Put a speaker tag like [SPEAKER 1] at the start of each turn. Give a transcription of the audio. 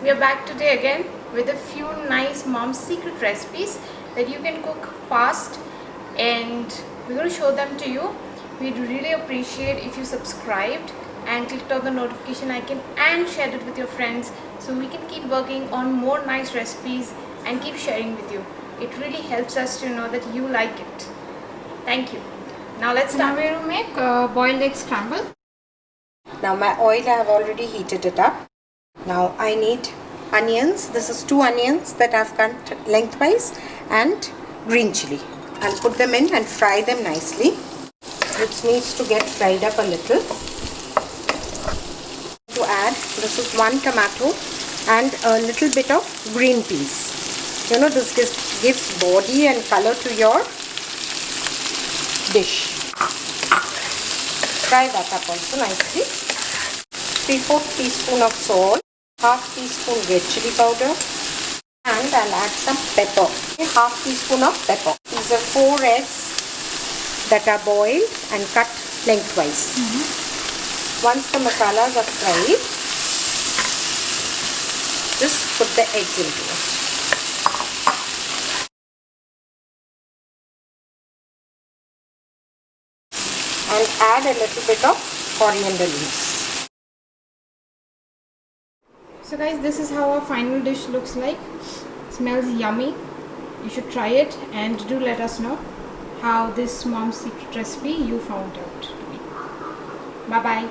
[SPEAKER 1] We are back today again with a few nice mom's secret recipes that you can cook fast, and we're going to show them to you. We'd really appreciate if you subscribed and clicked on the notification icon and shared it with your friends, so we can keep working on more nice recipes and keep sharing with you. It really helps us to know that you like it. Thank you. Now let's start. Now we're going to make boiled egg scramble.
[SPEAKER 2] Now my oil, I have already heated it up. Now I need onions. This is 2 onions that I've cut lengthwise, and green chili. I'll put them in and fry them nicely. This needs to get fried up a little. To add, this is 1 tomato and a little bit of green peas. You know, this gives body and color to your dish. Fry that up also nicely. 3/4 teaspoon of salt, half teaspoon red chili powder, and I'll add some pepper. Half teaspoon of pepper. These are 4 eggs that are boiled and cut lengthwise. Once the masalas are fried, just put the eggs into it. And add a little bit of coriander leaves.
[SPEAKER 1] So guys, this is how our final dish looks like. Smells yummy. You should try it and do let us know how this mom's secret recipe you found out. Bye bye.